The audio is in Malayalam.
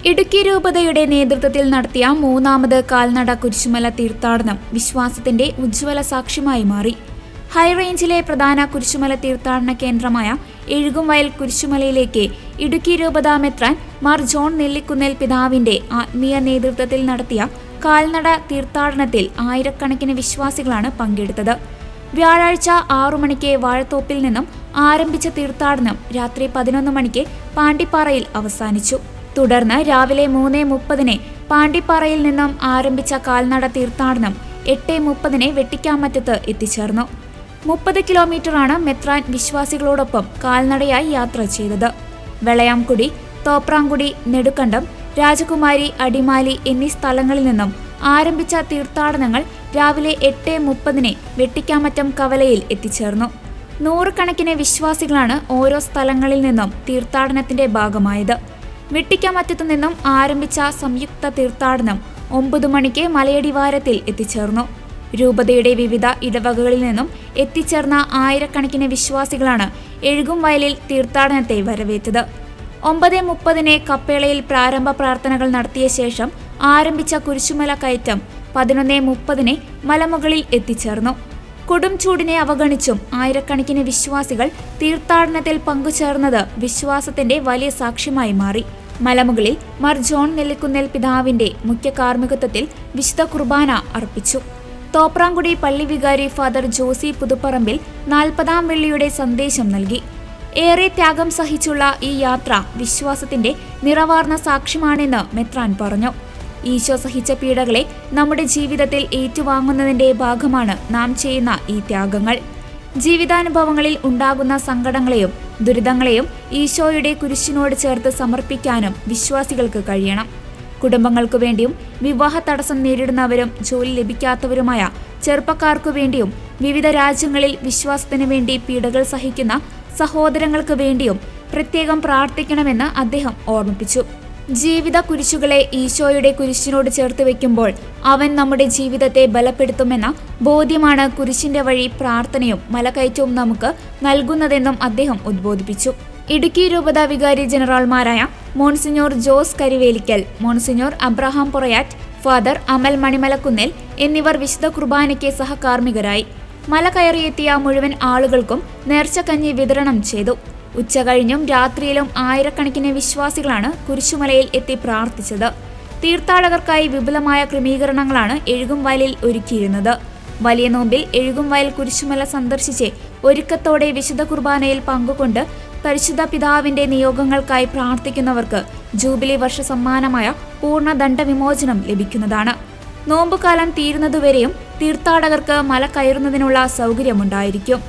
ഇടുക്കി രൂപതയുടെ നേതൃത്വത്തിൽ നടത്തിയ മൂന്നാമത് കാൽനട കുരിശുമല തീർത്ഥാടനം വിശ്വാസത്തിന്റെ ഉജ്ജ്വല സാക്ഷ്യമായി മാറി. ഹൈറേഞ്ചിലെ പ്രധാന കുരിശുമല തീർത്ഥാടന കേന്ദ്രമായ എഴുകുംവയൽ കുരിശുമലയിലേക്ക് ഇടുക്കി രൂപത മെത്രാൻ മാർ ജോൺ നെല്ലിക്കുന്നേൽ പിതാവിന്റെ ആത്മീയ നേതൃത്വത്തിൽ നടത്തിയ കാൽനട തീർത്ഥാടനത്തിൽ ആയിരക്കണക്കിന് വിശ്വാസികളാണ് പങ്കെടുത്തത്. വ്യാഴാഴ്ച 6 മണിക്ക് വാഴത്തോപ്പിൽ നിന്നും ആരംഭിച്ച തീർത്ഥാടനം രാത്രി 11 മണിക്ക് പാണ്ടിപ്പാറയിൽ അവസാനിച്ചു. തുടർന്ന് രാവിലെ 3:30 പാണ്ടിപ്പാറയിൽ നിന്നും ആരംഭിച്ച കാൽനട തീർത്ഥാടനം 8:30 വെട്ടിക്കാമറ്റത്ത് എത്തിച്ചേർന്നു. 30 കിലോമീറ്ററാണ് മെത്രാൻ വിശ്വാസികളോടൊപ്പം കാൽനടയായി യാത്ര ചെയ്തത്. വെളയാംകുടി, തോപ്രാംകുടി, നെടുക്കണ്ടം, രാജകുമാരി, അടിമാലി എന്നീ സ്ഥലങ്ങളിൽ നിന്നും ആരംഭിച്ച തീർത്ഥാടനങ്ങൾ രാവിലെ 8:30 വെട്ടിക്കാമറ്റം കവലയിൽ എത്തിച്ചേർന്നു. 100 കണക്കിന് വിശ്വാസികളാണ് ഓരോ സ്ഥലങ്ങളിൽ നിന്നും തീർത്ഥാടനത്തിന്റെ ഭാഗമായത്. വെട്ടിക്കാമറ്റത്തു നിന്നും ആരംഭിച്ച സംയുക്ത തീർത്ഥാടനം 9 മണിക്ക് മലയടിവാരത്തിൽ എത്തിച്ചേർന്നു. രൂപതയുടെ വിവിധ ഇടവകകളിൽ നിന്നും എത്തിച്ചേർന്ന ആയിരക്കണക്കിന് വിശ്വാസികളാണ് എഴുകുംവയലിൽ തീർത്ഥാടനത്തെ വരവേറ്റത്. 9:30 കപ്പേളയിൽ പ്രാരംഭ പ്രാർത്ഥനകൾ നടത്തിയ ശേഷം ആരംഭിച്ച കുരിശുമല കയറ്റം 11:30 മലമുകളിൽ എത്തിച്ചേർന്നു. കൊടും ചൂടിനെ അവഗണിച്ചും ആയിരക്കണക്കിന് വിശ്വാസികൾ തീർത്ഥാടനത്തിൽ പങ്കുചേർന്നത് വിശ്വാസത്തിന്റെ വലിയ സാക്ഷ്യമായി മാറി. മലമുകളിൽ മാർ ജോൺ നെല്ലിക്കുന്നേൽ പിതാവിന്റെ മുഖ്യ കാർമ്മികത്വത്തിൽ വിശുദ്ധ കുർബാന അർപ്പിച്ചു. തോപ്രാംകുടി പള്ളി വികാരി ഫാദർ ജോസി പുതുപ്പറമ്പിൽ 40-ാം വെള്ളിയുടെ സന്ദേശം നൽകി. ഏറെ ത്യാഗം സഹിച്ചുള്ള ഈ യാത്ര വിശ്വാസത്തിന്റെ നിറവാർന്ന സാക്ഷ്യമാണെന്ന് മെത്രാൻ പറഞ്ഞു. ഈശോ സഹിച്ച പീഡകളെ നമ്മുടെ ജീവിതത്തിൽ ഏറ്റുവാങ്ങുന്നതിന്റെ ഭാഗമാണ് നാം ചെയ്യുന്ന ഈ ത്യാഗങ്ങൾ. ജീവിതാനുഭവങ്ങളിൽ ഉണ്ടാകുന്ന സങ്കടങ്ങളെയും ദുരിതങ്ങളെയും ഈശോയുടെ കുരിശിനോട് ചേർത്ത് സമർപ്പിക്കാനും വിശ്വാസികൾക്ക് കഴിയണം. കുടുംബങ്ങൾക്കു വേണ്ടിയും വിവാഹ തടസ്സം നേരിടുന്നവരും ജോലി ലഭിക്കാത്തവരുമായ ചെറുപ്പക്കാർക്കു വേണ്ടിയും വിവിധ രാജ്യങ്ങളിൽ വിശ്വാസത്തിനു വേണ്ടി പീഡകൾ സഹിക്കുന്ന സഹോദരങ്ങൾക്ക് വേണ്ടിയും പ്രത്യേകം പ്രാർത്ഥിക്കണമെന്ന് അദ്ദേഹം ഓർമ്മിപ്പിച്ചു. ജീവിത കുരിശുകളെ ഈശോയുടെ കുരിശിനോട് ചേർത്ത് വെക്കുമ്പോൾ അവൻ നമ്മുടെ ജീവിതത്തെ ബലപ്പെടുത്തുമെന്ന ബോധ്യമാണ് കുരിശിന്റെ വഴി പ്രാർത്ഥനയും മലകയറ്റവും നമുക്ക് നൽകുന്നതെന്നും അദ്ദേഹം ഉദ്ബോധിപ്പിച്ചു. ഇടുക്കി രൂപത വികാരി ജനറൽമാരായ monsignor Jose Karivelikkal, monsignor Abraham Porayattu, father Amal Manimalakkunnel എന്നിവർ വിശുദ്ധ കുർബാനയ്ക്ക് സഹകാർമ്മികരായി. മല കയറിയെത്തിയ മുഴുവൻ ആളുകൾക്കും നേർച്ചക്കഞ്ഞി വിതരണം ചെയ്തു. ഉച്ചകഴിഞ്ഞും രാത്രിയിലും ആയിരക്കണക്കിന് വിശ്വാസികളാണ് കുരിശുമലയിൽ എത്തി പ്രാർത്ഥിച്ചത്. തീർത്ഥാടകർക്കായി വിപുലമായ ക്രമീകരണങ്ങളാണ് എഴുകുംവയലിൽ ഒരുക്കിയിരുന്നത്. വലിയ നോമ്പിൽ എഴുകുംവയൽ കുരിശുമല സന്ദർശിച്ച് ഒരുക്കത്തോടെ വിശുദ്ധ കുർബാനയിൽ പങ്കുകൊണ്ട് പരിശുദ്ധ പിതാവിന്റെ നിയോഗങ്ങൾക്കായി പ്രാർത്ഥിക്കുന്നവർക്ക് ജൂബിലി വർഷ സമ്മാനമായ പൂർണ്ണ ദണ്ഡവിമോചനം ലഭിക്കുന്നതാണ്. നോമ്പുകാലം തീരുന്നതുവരെയും തീർത്ഥാടകർക്ക് മല കയറുന്നതിനുള്ള സൗകര്യമുണ്ടായിരിക്കും.